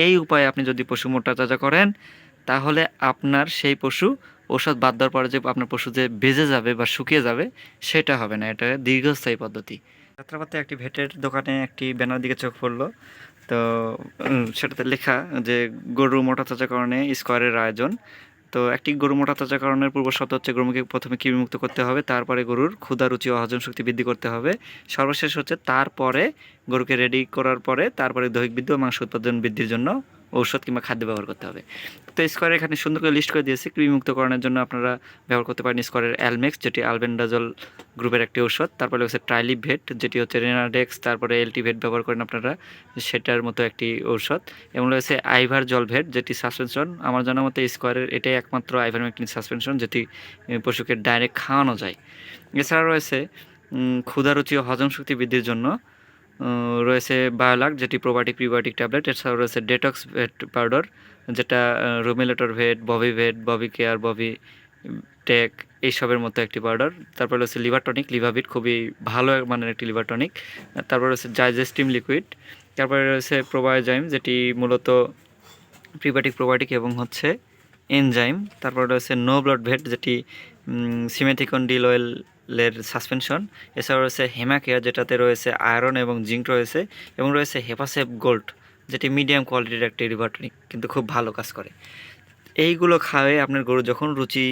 এই উপায়ে আপনি যদি পশু মোটা তাজা করেন তাহলে আপনার সেই পশু ওষুধ বাদ দেওয়ার পরে যে আপনার পশু যে বেজে যাবে বা শুকিয়ে যাবে সেটা হবে না। এটা দীর্ঘস্থায়ী পদ্ধতি। যাত্রাপথে একটি ভেটের দোকানে একটি ব্যানার দিকে চোখ পড়লো। তো সেটাতে লেখা যে গরু মোটা তাজাকরণে স্কোয়ারের আয়োজন। তো একটি গরু মোটা তাজাকরণের পূর্ব শর্ত হচ্ছে গরুকে প্রথমে কৃমিমুক্ত করতে হবে, তারপরে গরুর ক্ষুধা রুচি ও হজম শক্তি বৃদ্ধি করতে হবে, সর্বশেষ হচ্ছে তারপরে গরুকে রেডি করার পরে তারপরে দৈহিক বৃদ্ধি ও মাংস উৎপাদন বৃদ্ধির জন্য ঔষধ কিংবা খাদ্য ব্যবহার করতে হবে। তো স্কোয়ার এখানে সুন্দর করে লিস্ট করে দিয়েছে। কৃমিমুক্তকরণের জন্য আপনারা ব্যবহার করতে পারেন স্কোয়ারের অ্যালমেক্স, যেটি আলবেন্ডাজল গ্রুপের একটি ঔষধ। তারপরে হচ্ছে ট্রাইলিভেট, যেটি হচ্ছে রেনাডেক্স। তারপরে এলটিভেট ব্যবহার করেন আপনারা, সেটার মতো একটি ঔষধ। এবং রয়েছে আইভার জলভেট, যেটি সাসপেনশন। আমার জানা মতে স্কোয়ারের এটাই একমাত্র আইভারমেকটিন সাসপেনশন যেটি পশুকে ডাইরেক্ট খাওয়ানো যায়। এছাড়া রয়েছে ক্ষুধা রুচি ও হজম শক্তি বৃদ্ধির জন্য রয়েছে বায়োলাক, যেটি প্রোবায়োটিক প্রিবায়োটিক ট্যাবলেট। এছাড়াও রয়েছে ডেটক্স ভেট পাউডার, যেটা রোমিলেটর ভেট, ববি ভেট, ববি কেয়ার, ববি টেক এইসবের মতো একটি পাউডার। তারপর রয়েছে লিভার টনিক, লিভাভিট, খুবই ভালো মানের একটি লিভার টনিক। তারপর রয়েছে ডাইজেস্টিম লিকুইড। তারপরে রয়েছে প্রোবায়োজাইম, যেটি মূলত প্রিবায়োটিক প্রোবায়োটিক এবং হচ্ছে এনজাইম। তারপর রয়েছে নো ব্লাড ভেট, যেটি সিমেথিকন ডিল অয়েলের সাসপেনশন। এছাড়াও রয়েছে হেমাকেয়ার, যেটাতে রয়েছে আয়রন এবং জিঙ্ক রয়েছে। এবং রয়েছে হেপাসেপ গোল্ড, যেটি মিডিয়াম কোয়ালিটির একটি লিভার টনিক, কিন্তু খুব ভালো কাজ করে। এইগুলো খাওয়ায় আপনার গরু যখন রুচি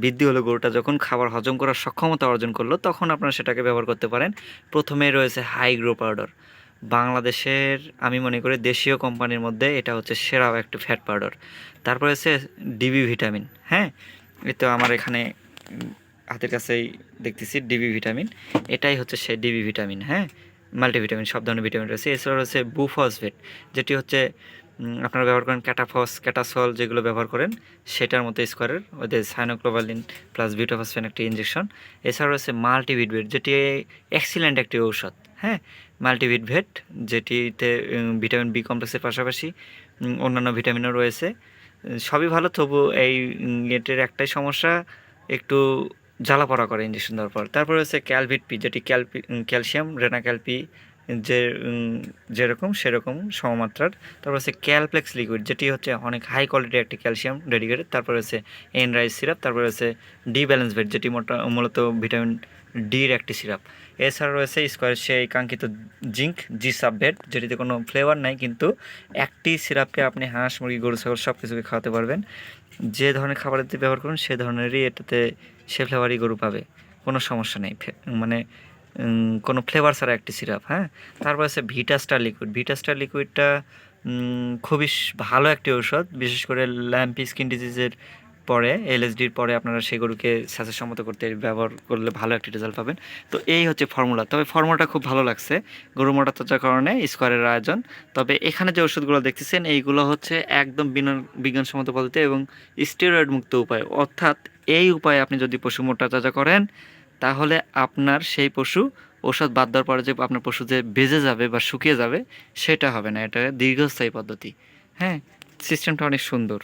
বৃদ্ধি হলো, গরুটা যখন খাবার হজম করার সক্ষমতা অর্জন করলো, তখন আপনারা সেটাকে ব্যবহার করতে পারেন। প্রথমে রয়েছে হাইগ্রো পাউডার, বাংলাদেশের আমি মনে করি দেশীয় কোম্পানির মধ্যে এটা হচ্ছে সেরা একটি ফ্যাট পাউডার। তারপরে হচ্ছে ডিবি ভিটামিন। হ্যাঁ, এই তো আমার এখানে হাতের কাছেই দেখতেছি ডিবি ভিটামিন, এটাই হচ্ছে সেই ডিবি ভিটামিন। হ্যাঁ, মাল্টিভিটামিন, সব ধরনের ভিটামিন রয়েছে। এছাড়া রয়েছে বুফসফেট, যেটি হচ্ছে আপনারা ব্যবহার করেন ক্যাটাফস, ক্যাটাসল যেগুলো ব্যবহার করেন সেটার মতো স্কোয়ারের ওদের সাইনোক্লোবালিন প্লাস বিউটাফসফেন একটি ইঞ্জেকশন। এছাড়া রয়েছে মাল্টিভিটভেট, যেটি এক্সিলেন্ট একটি ঔষধ। হ্যাঁ, মাল্টিভিটভেট, যেটিতে ভিটামিন বি কমপ্লেক্সের পাশাপাশি অন্যান্য ভিটামিনও রয়েছে। সবই ভালো, তবু এই এটার একটাই সমস্যা, একটু জ্বালা পড়া করে ইঞ্জেকশন দেওয়ার পর। তারপর হচ্ছে ক্যালভিট পি, যেটি ক্যালসিয়াম রেনাক্যালপি যে যেরকম সেরকম সমমাত্রার। তারপর হচ্ছে ক্যালপ্লেক্স লিকুইড, যেটি হচ্ছে অনেক হাই কোয়ালিটির একটি ক্যালসিয়াম ডেডিকেটেড। তারপর হচ্ছে এনরাইস সিরাপ। তারপর হচ্ছে ডি ব্যালেন্স ভেট, যেটি মূলত ভিটামিন ডির একটি সিরাপ। এছাড়া রয়েছে স্কোয়ার সেই কাঙ্ক্ষিত জিঙ্ক জি সাবভেট, যেটিতে কোনো ফ্লেভার নাই, কিন্তু একটি সিরাপকে আপনি হাঁস, মুরগি, গরু, ছাগল সব কিছুকে খাওয়াতে পারবেন। যে ধরনের খাবার দিতে ব্যবহার করুন সে ধরনেরই এটাতে সে ফ্লেভারই গরু পাবে, কোনো সমস্যা নেই। মানে কোনো ফ্লেভার ছাড়া একটি সিরাপ। হ্যাঁ, তারপর আছে ভিটাস্টার লিকুইড। ভিটাস্টার লিকুইডটা খুবই ভালো একটি ঔষধ, বিশেষ করে ল্যাম্পি স্কিন ডিজিজের পরে, এলএসডির পরে আপনারা সেই গরুকে স্বাস্থ্যসম্মত করতে ব্যবহার করলে ভালো একটি রেজাল্ট পাবেন। তো এই হচ্ছে ফর্মুলা। তবে ফর্মুলাটা খুব ভালো লাগছে, গরু মোটা তাজাকরণে স্কোয়ারের আয়োজন। তবে এখানে যে ওষুধগুলো দেখতেছেন এইগুলো হচ্ছে একদম বিজ্ঞানসম্মত পদ্ধতি এবং স্টেরয়েড মুক্ত উপায়। অর্থাৎ এই উপায়ে আপনি যদি পশু মোটা তাজা করেন তাহলে আপনার সেই পশু ওষুধ বাদ দেওয়ার পরে যে আপনার পশু যে বেজে যাবে বা শুকিয়ে যাবে সেটা হবে না। এটা দীর্ঘস্থায়ী পদ্ধতি। হ্যাঁ, সিস্টেমটা অনেক সুন্দর।